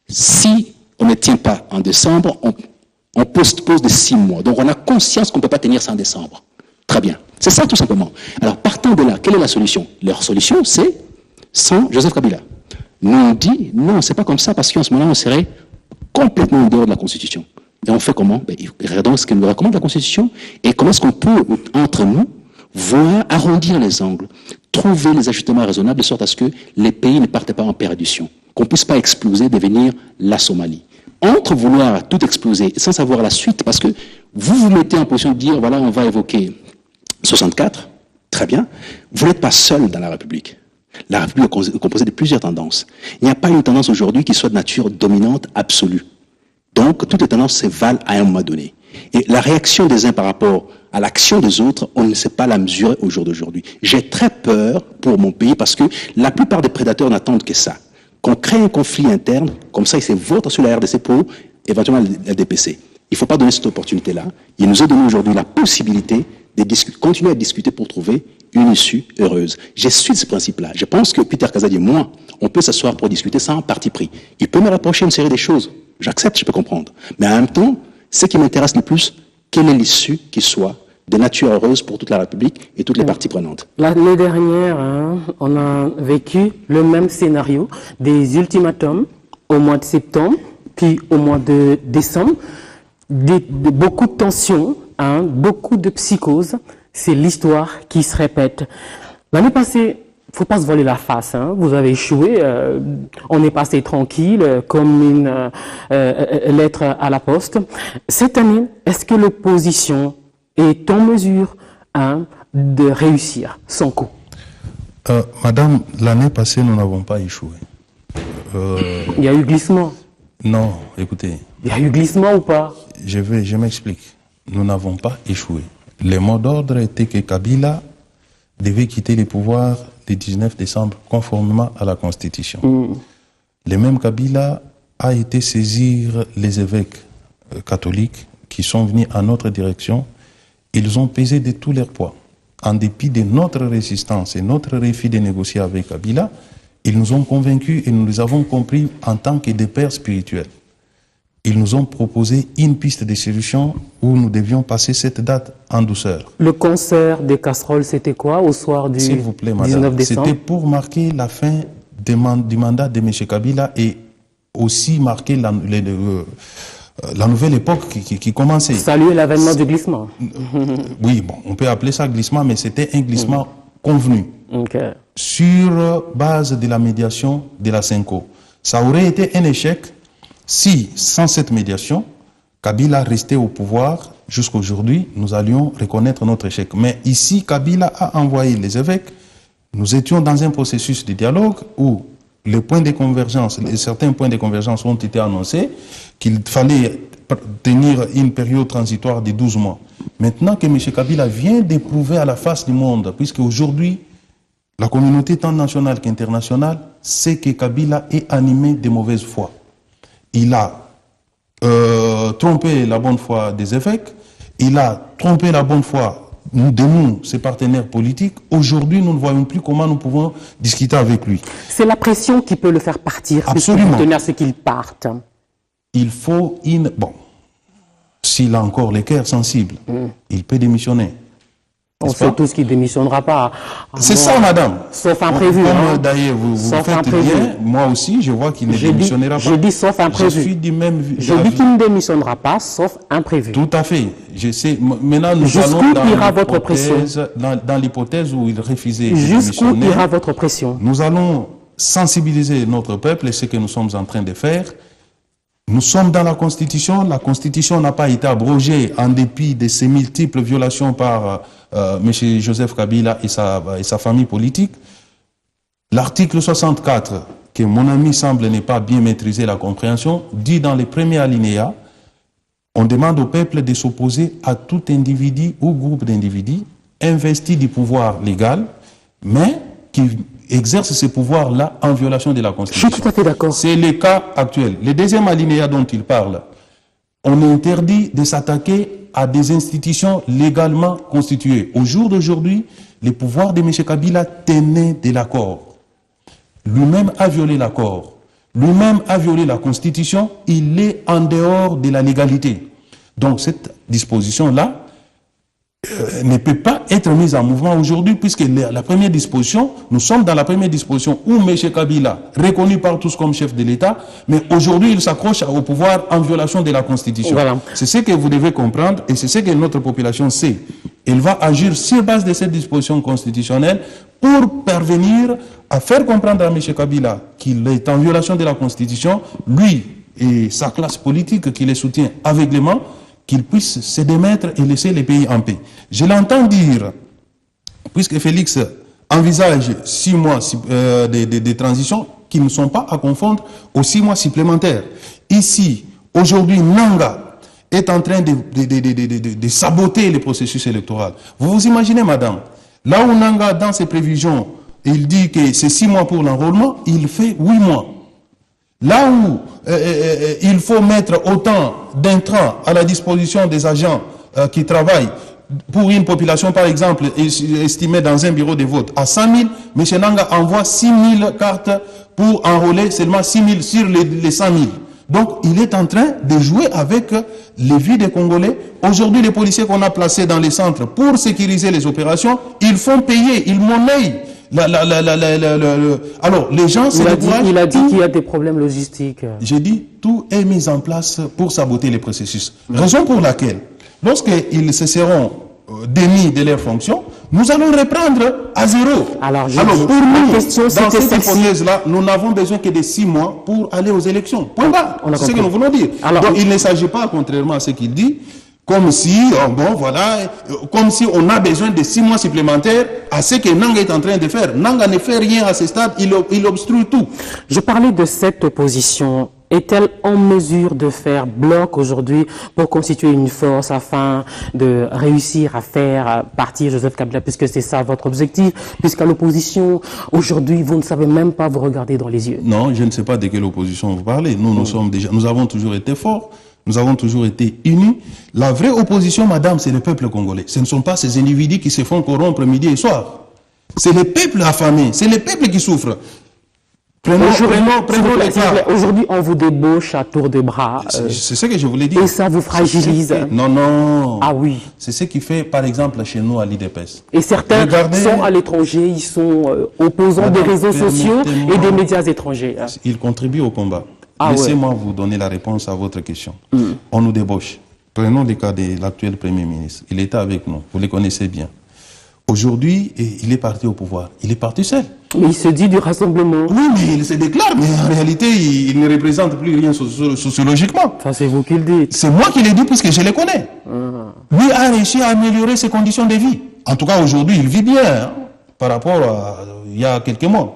Si on ne tient pas en décembre, on postpose de 6 mois. Donc, on a conscience qu'on ne peut pas tenir ça en décembre. Très bien. C'est ça, tout simplement. Alors, partant de là, quelle est la solution? Leur solution, c'est sans Joseph Kabila. Nous, on dit, non, c'est pas comme ça, parce qu'en ce moment, on serait complètement en dehors de la Constitution. Et on fait comment? Regardons ce que nous recommande la Constitution, et comment est-ce qu'on peut, entre nous, voir arrondir les angles, trouver les ajustements raisonnables, de sorte à ce que les pays ne partent pas en perdition, qu'on ne puisse pas exploser, devenir la Somalie. entre vouloir tout exploser sans savoir la suite, parce que vous vous mettez en position de dire, voilà, on va évoquer 64, très bien, vous n'êtes pas seul dans la République. La République est composée de plusieurs tendances. Il n'y a pas une tendance aujourd'hui qui soit de nature dominante absolue. Donc, toutes les tendances se valent à un moment donné. Et la réaction des uns par rapport à l'action des autres, on ne sait pas la mesurer au jour d'aujourd'hui. J'ai très peur pour mon pays parce que la plupart des prédateurs n'attendent que ça. Qu'on crée un conflit interne, comme ça, ils se votent sur la RDC pour éventuellement la DPC. Il ne faut pas donner cette opportunité-là. Il nous a donné aujourd'hui la possibilité de continuer à discuter pour trouver une issue heureuse. Je suis de ce principe-là. Je pense que Peter Kazadi et moi, on peut s'asseoir pour discuter sans parti pris. Il peut me rapprocher une série de choses. J'accepte, je peux comprendre. Mais en même temps, ce qui m'intéresse le plus, quelle est l'issue qui soit de nature heureuse pour toute la République et toutes les parties prenantes. L'année dernière, on a vécu le même scénario, des ultimatums au mois de septembre, puis au mois de décembre, beaucoup de tensions, beaucoup de psychose. C'est l'histoire qui se répète. L'année passée, il ne faut pas se voler la face. Vous avez échoué. On est passé tranquille, comme une lettre à la poste. Cette année, est-ce que l'opposition est en mesure de réussir son coup? Madame, l'année passée, nous n'avons pas échoué. Il y a eu glissement. Non, écoutez. Il y a eu glissement ou pas? Je m'explique. Nous n'avons pas échoué. Le mot d'ordre était que Kabila devait quitter les pouvoirs le 19 décembre conformément à la Constitution. Le même Kabila a été saisir les évêques catholiques qui sont venus à notre direction. Ils ont pesé de tout leur poids. En dépit de notre résistance et notre refus de négocier avec Kabila, ils nous ont convaincus et nous les avons compris en tant que des pères spirituels. Ils nous ont proposé une piste de solution où nous devions passer cette date en douceur. Le concert des casseroles, c'était quoi au soir du 19 décembre? C'était pour marquer la fin du mandat de M. Kabila et aussi marquer la nouvelle époque qui commençait. Saluer l'avènement du glissement. Oui, bon, on peut appeler ça glissement, mais c'était un glissement convenu. Okay. Sur base de la médiation de la CENCO. Ça aurait été un échec si, sans cette médiation, Kabila restait au pouvoir jusqu'à aujourd'hui, nous allions reconnaître notre échec. Mais ici, Kabila a envoyé les évêques. Nous étions dans un processus de dialogue où les points de convergence, certains points de convergence ont été annoncés, qu'il fallait tenir une période transitoire de 12 mois. Maintenant que M. Kabila vient d'éprouver à la face du monde, puisque aujourd'hui, la communauté tant nationale qu'internationale sait que Kabila est animé de mauvaise foi. Il a trompé la bonne foi des évêques, il a trompé la bonne foi de nous, ses partenaires politiques. Aujourd'hui, nous ne voyons plus comment nous pouvons discuter avec lui. C'est la pression qui peut le faire partir. Absolument. Tenir à ce qu'il parte. Il faut une... Bon, s'il a encore les cœurs sensibles, il peut démissionner. On sait tous qu'il ne démissionnera pas. C'est ça, madame. Sauf imprévu. Comme d'ailleurs vous faites bien, moi aussi, je vois qu'il ne démissionnera pas. Je dis sauf imprévu. Je dis qu'il ne démissionnera pas, sauf imprévu. Tout à fait. Je sais. Maintenant, nous allons dans l'hypothèse où il refusait de démissionner. Jusqu'où ira votre pression? Nous allons sensibiliser notre peuple et ce que nous sommes en train de faire. Nous sommes dans la Constitution n'a pas été abrogée en dépit de ces multiples violations par M. Joseph Kabila et sa famille politique. L'article 64, que mon ami semble ne pas bien maîtriser la compréhension, dit dans les premiers alinéas, on demande au peuple de s'opposer à tout individu ou groupe d'individus investi du pouvoir légal, mais qui exerce ce pouvoir-là en violation de la Constitution. Je suis tout à fait d'accord. C'est le cas actuel. Le deuxième alinéa dont il parle, on interdit de s'attaquer à des institutions légalement constituées. Au jour d'aujourd'hui, le pouvoir de M. Kabila tenait de l'accord. Lui-même a violé l'accord. Lui-même a violé la Constitution. Il est en dehors de la légalité. Donc cette disposition-là ne peut pas être mise en mouvement aujourd'hui, puisque la première disposition, nous sommes dans la première disposition où M. Kabila, reconnu par tous comme chef de l'État, mais aujourd'hui il s'accroche au pouvoir en violation de la Constitution. Voilà. C'est ce que vous devez comprendre et c'est ce que notre population sait. Elle va agir sur base de cette disposition constitutionnelle pour parvenir à faire comprendre à M. Kabila qu'il est en violation de la Constitution, lui et sa classe politique qui les soutient aveuglément, qu'ils puissent se démettre et laisser les pays en paix. Je l'entends dire, puisque Félix envisage 6 mois de transition qui ne sont pas à confondre aux 6 mois supplémentaires. Ici, aujourd'hui, Nanga est en train de saboter le processus électoral. Vous vous imaginez, madame, là où Nanga, dans ses prévisions, il dit que c'est 6 mois pour l'enrôlement, il fait 8 mois. Là où il faut mettre autant d'intrants à la disposition des agents qui travaillent pour une population, par exemple, estimée dans un bureau de vote à 100 000, M. Nanga envoie 6 000 cartes pour enrôler seulement 6 000 sur les 100 000. Donc, il est en train de jouer avec les vies des Congolais. Aujourd'hui, les policiers qu'on a placés dans les centres pour sécuriser les opérations, ils font payer, ils monnaient. Alors, les gens se découragent. Il a dit qu'il y a des problèmes logistiques. J'ai dit, tout est mis en place pour saboter les processus. Raison pour laquelle, lorsqu'ils se seront démis de leurs fonctions, nous allons reprendre à zéro. Alors pour nous, dans cette hypothèse-là, nous n'avons besoin que de 6 mois pour aller aux élections. Point barre. C'est ce que nous voulons dire. Alors, donc, il ne s'agit pas, contrairement à ce qu'il dit, comme si, comme si on a besoin de 6 mois supplémentaires à ce que Nanga est en train de faire. Nanga ne fait rien à ce stade, il obstrue tout. Je parlais de cette opposition. Est-elle en mesure de faire bloc aujourd'hui pour constituer une force afin de réussir à faire partir Joseph Kabila, puisque c'est ça votre objectif, puisqu'à l'opposition, aujourd'hui, vous ne savez même pas vous regarder dans les yeux? Non, je ne sais pas de quelle opposition vous parlez. Nous avons toujours été forts. Nous avons toujours été unis. La vraie opposition, madame, c'est le peuple congolais. Ce ne sont pas ces individus qui se font corrompre midi et soir. C'est le peuple affamé. C'est le peuple qui souffre. Aujourd'hui, on vous débauche à tour de bras. C'est ce que je voulais dire. Et ça vous fragilise. Non. Ah oui. C'est ce qui fait, par exemple, chez nous à l'IDPS. Et certains sont à l'étranger, ils sont opposants des réseaux sociaux et des médias étrangers. Ils contribuent au combat. Laissez-moi vous donner la réponse à votre question. On nous débauche. Prenons le cas de l'actuel Premier ministre. Il était avec nous. Vous le connaissez bien. Aujourd'hui, il est parti au pouvoir. Il est parti seul. Mais il se dit du rassemblement. Oui, mais il se déclare, mais en réalité, il ne représente plus rien sociologiquement. Ça, c'est vous qui le dites. C'est moi qui le dis puisque je le connais. Lui a réussi à améliorer ses conditions de vie. En tout cas, aujourd'hui, il vit bien par rapport à il y a quelques mois.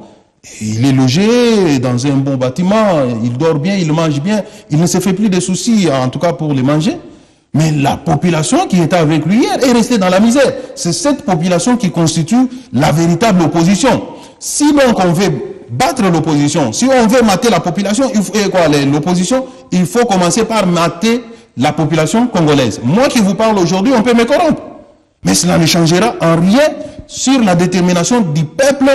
Il est logé dans un bon bâtiment, il dort bien, il mange bien. Il ne se fait plus de soucis, en tout cas pour les manger. Mais la population qui était avec lui hier est restée dans la misère. C'est cette population qui constitue la véritable opposition. Si donc on veut battre l'opposition, si on veut mater la population, l'opposition, il faut commencer par mater la population congolaise. Moi qui vous parle aujourd'hui, on peut me corrompre. Mais cela ne changera en rien sur la détermination du peuple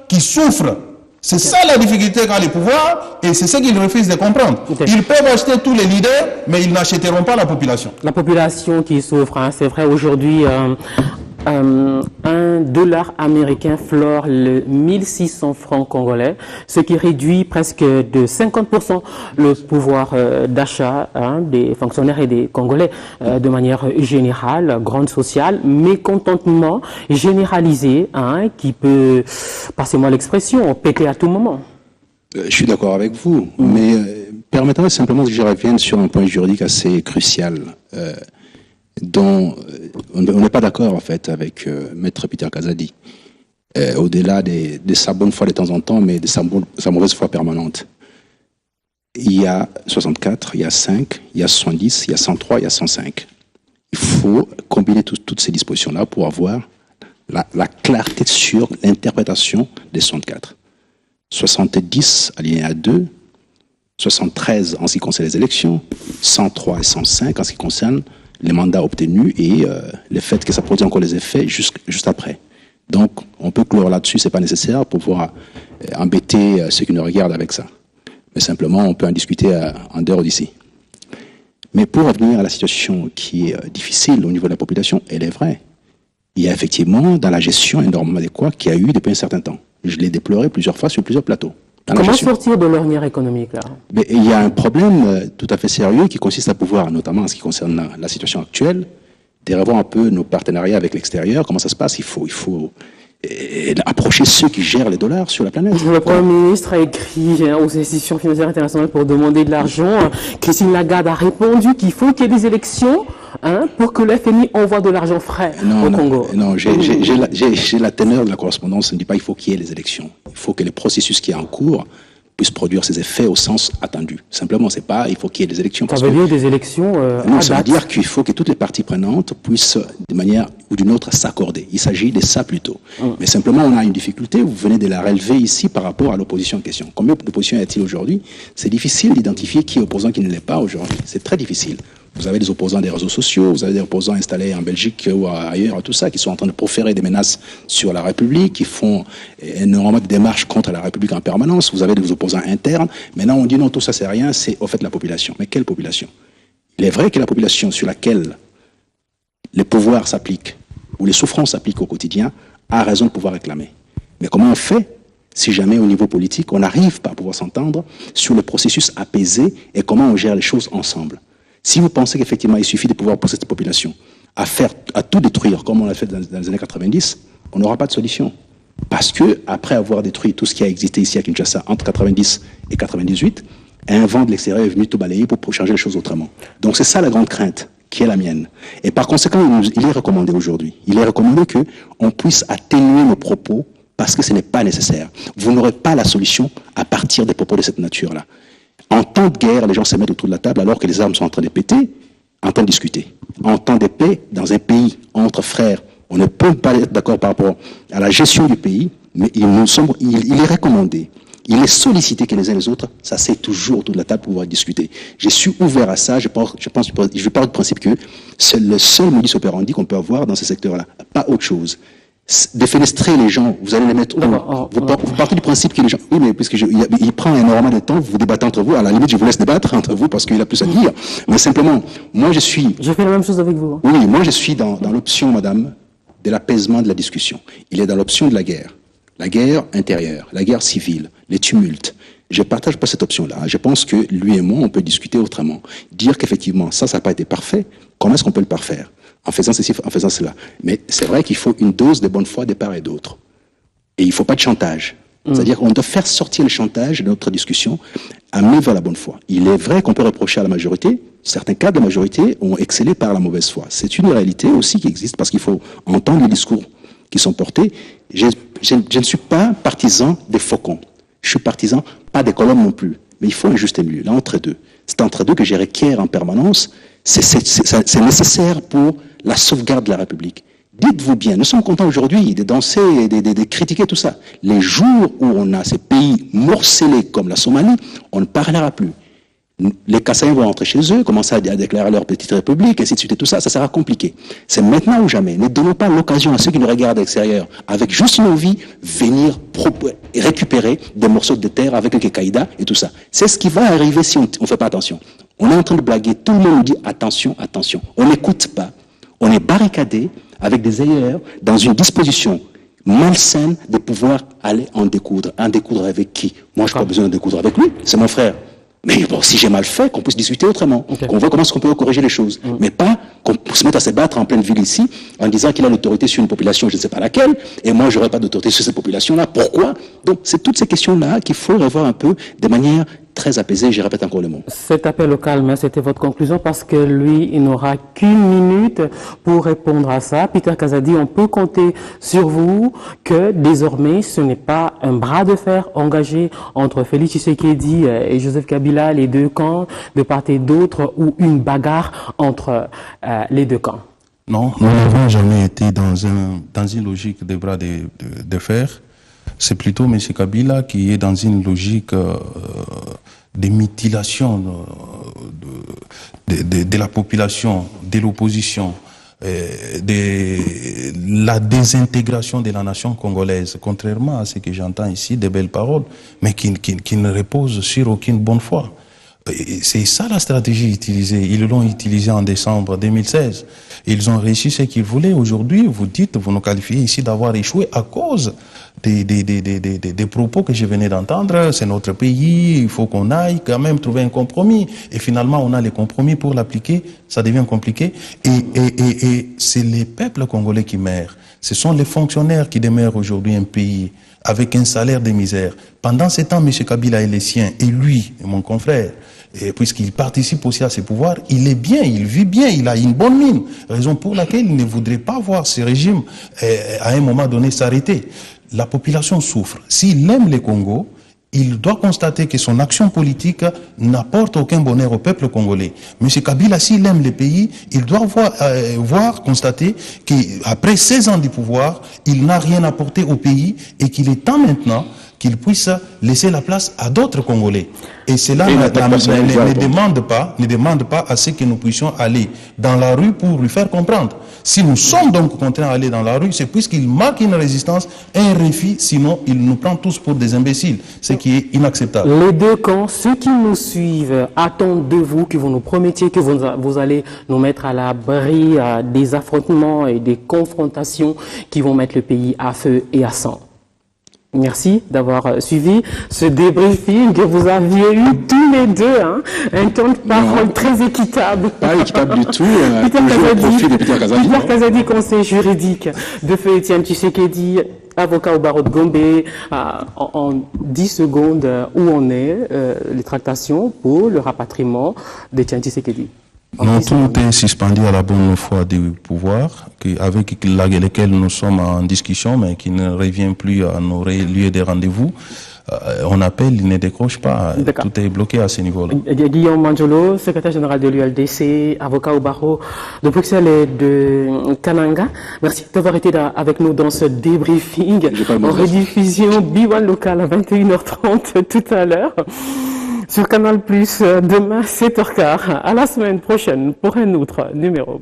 qui souffre. C'est ça la difficulté qu'a le pouvoir et c'est ce qu'ils refusent de comprendre. Ils peuvent acheter tous les leaders, mais ils n'achèteront pas la population. La population qui souffre, c'est vrai, aujourd'hui, $1 américain flore le 1600 francs congolais, ce qui réduit presque de 50% le pouvoir d'achat des fonctionnaires et des Congolais de manière générale, grande sociale, mécontentement généralisé qui peut, passez-moi l'expression, péter à tout moment. Je suis d'accord avec vous, mais permettez-moi simplement que je revienne sur un point juridique assez crucial. Dont on n'est pas d'accord en fait avec Maître Peter Kazadi, au-delà de sa bonne foi de temps en temps, mais de sa mauvaise foi permanente. Il y a 64, il y a 5, il y a 70, il y a 103, il y a 105. Il faut combiner toutes ces dispositions-là pour avoir la clarté sur l'interprétation des 64. 70 alinéa 2, 73 en ce qui concerne les élections, 103 et 105 en ce qui concerne les mandats obtenus et le fait que ça produit encore les effets juste après. Donc, on peut clore là-dessus, c'est pas nécessaire pour pouvoir embêter ceux qui nous regardent avec ça. Mais simplement, on peut en discuter en dehors d'ici. Mais pour revenir à la situation qui est difficile au niveau de la population, elle est vraie. Il y a effectivement dans la gestion un norme adéquat qu'il y a eu depuis un certain temps. Je l'ai déploré plusieurs fois sur plusieurs plateaux. Comment sortir de l'ornière économique là? Mais il y a un problème tout à fait sérieux qui consiste à pouvoir, notamment en ce qui concerne la situation actuelle, de revoir un peu nos partenariats avec l'extérieur. Comment ça se passe? Il faut approcher ceux qui gèrent les dollars sur la planète. Le Premier ministre a écrit aux institutions financières internationales pour demander de l'argent. Christine Lagarde a répondu qu'il faut qu'il y ait des élections pour que le FMI envoie de l'argent frais au Congo. Non, j'ai la teneur de la correspondance. Je ne dis pas qu'il faut qu'il y ait les élections. Il faut que les processus qui sont en cours puissent produire ses effets au sens attendu. Simplement, c'est pas il faut qu'il y ait des élections. Ça veut dire des élections non, ça veut dire qu'il faut que toutes les parties prenantes puissent, de manière ou d'une autre, s'accorder. Il s'agit de ça plutôt. Mais simplement, on a une difficulté. Vous venez de la relever ici par rapport à l'opposition en question. Combien d'oppositions y a-t-il aujourd'hui? C'est difficile d'identifier qui est opposant, qui ne l'est pas aujourd'hui. C'est très difficile. Vous avez des opposants des réseaux sociaux, vous avez des opposants installés en Belgique ou ailleurs, tout ça, qui sont en train de proférer des menaces sur la République, qui font énormément de démarches contre la République en permanence. Vous avez des opposants internes. Maintenant, on dit non, tout ça c'est rien, c'est au fait la population. Mais quelle population? Il est vrai que la population sur laquelle les pouvoirs s'appliquent, ou les souffrances s'appliquent au quotidien, a raison de pouvoir réclamer. Mais comment on fait si jamais au niveau politique, on n'arrive pas à pouvoir s'entendre sur le processus apaisé et comment on gère les choses ensemble? Si vous pensez qu'effectivement il suffit de pouvoir pousser cette population à tout détruire comme on l'a fait dans les années 90, on n'aura pas de solution. Parce que après avoir détruit tout ce qui a existé ici à Kinshasa entre 90 et 98, un vent de l'extérieur est venu tout balayer pour changer les choses autrement. Donc c'est ça la grande crainte qui est la mienne. Et par conséquent, il est recommandé aujourd'hui, qu'on puisse atténuer nos propos parce que ce n'est pas nécessaire. Vous n'aurez pas la solution à partir des propos de cette nature-là. En temps de guerre, les gens se mettent autour de la table alors que les armes sont en train de péter, en train de discuter. En temps de paix, dans un pays entre frères, on ne peut pas être d'accord par rapport à la gestion du pays, mais il est recommandé, il est sollicité que les uns et les autres s'asseyent toujours autour de la table pour pouvoir discuter. Je suis ouvert à ça, je pars du principe que c'est le seul modus operandi qu'on peut avoir dans ce secteur-là, pas autre chose. Défenestrer les gens, vous allez les mettre où? Vous partez du principe que les gens... Oui, mais puisque il prend énormément de temps, vous débattez entre vous. À la limite, je vous laisse débattre entre vous parce qu'il a plus à dire. Mais simplement, moi je suis... Je fais la même chose avec vous. Oui, moi je suis dans l'option, madame, de l'apaisement de la discussion. Il est dans l'option de la guerre intérieure, la guerre civile, les tumultes. Je partage pas cette option-là. Je pense que lui et moi, on peut discuter autrement. Dire qu'effectivement, ça n'a pas été parfait. Comment est-ce qu'on peut le parfaire? En faisant ceci, en faisant cela. Mais c'est vrai qu'il faut une dose de bonne foi de part et d'autre. Et il ne faut pas de chantage. C'est-à-dire qu'on doit faire sortir le chantage de notre discussion, amener vers la bonne foi. Il est vrai qu'on peut reprocher à la majorité, certains cas de la majorité ont excellé par la mauvaise foi. C'est une réalité aussi qui existe parce qu'il faut entendre les discours qui sont portés. Je ne suis pas partisan des faucons. Je suis partisan, pas des colombes non plus. Mais il faut un juste milieu, là, entre deux. C'est entre deux que je requiers en permanence. C'est nécessaire pour la sauvegarde de la République. Dites-vous bien, nous sommes contents aujourd'hui de danser, de critiquer tout ça. Les jours où on a ces pays morcelés comme la Somalie, on ne parlera plus. Les Kassaïens vont rentrer chez eux, commencer à déclarer leur petite république, ainsi de suite et tout ça, ça sera compliqué. C'est maintenant ou jamais. Ne donnons pas l'occasion à ceux qui nous regardent à l'extérieur, avec juste une envie, venir récupérer des morceaux de terre avec le Qaïda et tout ça. C'est ce qui va arriver si on ne fait pas attention. On est en train de blaguer, tout le monde nous dit attention, attention. On n'écoute pas. On est barricadé avec des ailleurs dans une disposition malsaine de pouvoir aller en découdre. En découdre avec qui? Moi, je n'ai pas besoin de découdre avec lui, c'est mon frère. Mais bon, si j'ai mal fait, qu'on puisse discuter autrement, qu'on voit comment est-ce qu'on peut corriger les choses. Mais pas qu'on se mette à se battre en pleine ville ici, en disant qu'il a l'autorité sur une population, je ne sais pas laquelle, et moi, j'aurais pas d'autorité sur cette population-là. Pourquoi? Donc, c'est toutes ces questions-là qu'il faut revoir un peu de manière très apaisée, je répète encore le mot. Cet appel au calme, c'était votre conclusion parce que lui, il n'aura qu'une minute pour répondre à ça. Peter Kazadi, on peut compter sur vous que désormais, ce n'est pas un bras de fer engagé entre Félix Tshisekedi et Joseph Kabila, les deux camps, de part et d'autre, ou une bagarre entre les deux camps. Non, nous n'avons jamais été dans une logique de bras de fer. C'est plutôt M. Kabila qui est dans une logique de mutilation de la population, de l'opposition, de la désintégration de la nation congolaise, contrairement à ce que j'entends ici, des belles paroles, mais qui ne reposent sur aucune bonne foi. C'est ça la stratégie utilisée. Ils l'ont utilisée en décembre 2016. Ils ont réussi ce qu'ils voulaient. Aujourd'hui, vous nous qualifiez ici d'avoir échoué à cause des propos que je venais d'entendre. C'est notre pays, il faut qu'on aille quand même trouver un compromis. Et finalement, on a les compromis pour l'appliquer, ça devient compliqué. Et c'est les peuples congolais qui meurent. Ce sont les fonctionnaires qui demeurent aujourd'hui un pays avec un salaire de misère. Pendant ce temps, M. Kabila et les siens, et lui, et mon confrère, puisqu'il participe aussi à ses pouvoirs, il est bien, il vit bien, il a une bonne mine. Raison pour laquelle il ne voudrait pas voir ce régime à un moment donné s'arrêter. La population souffre. S'il aime le Congo, il doit constater que son action politique n'apporte aucun bonheur au peuple congolais. M. Kabila, s'il aime le pays, il doit constater qu'après 16 ans de pouvoir, il n'a rien apporté au pays et qu'il est temps maintenant qu'il puisse laisser la place à d'autres Congolais. Et cela ne demande pas à ce que nous puissions aller dans la rue pour lui faire comprendre. Si nous sommes donc contraints d'aller dans la rue, c'est puisqu'il marque une résistance, un refus, sinon il nous prend tous pour des imbéciles, ce qui est inacceptable. Les deux camps, ceux qui nous suivent, attendent de vous que vous nous promettiez que vous allez nous mettre à l'abri des affrontements et des confrontations qui vont mettre le pays à feu et à sang. Merci d'avoir suivi ce débriefing que vous aviez eu tous les deux, un temps de parole très équitable. Pas équitable du tout. Peter Kazadi, conseiller juridique de feu Etienne Tshisekedi, avocat au barreau de Gombe. En 10 secondes, où on est, les tractations pour le rapatriement d'Etienne Tshisekedi. Non, tout est suspendu à la bonne foi du pouvoir, avec lesquels nous sommes en discussion, mais qui ne revient plus à nos lieux de rendez-vous. On appelle, il ne décroche pas. Tout est bloqué à ce niveau-là. Guillaume Manjolo, secrétaire général de l'ULDC, avocat au barreau de Bruxelles et de Kananga. Merci d'avoir été là avec nous dans ce débriefing en rediffusion B1 Local à 21h30 tout à l'heure. Sur Canal+, demain 7h15. À la semaine prochaine pour un autre numéro.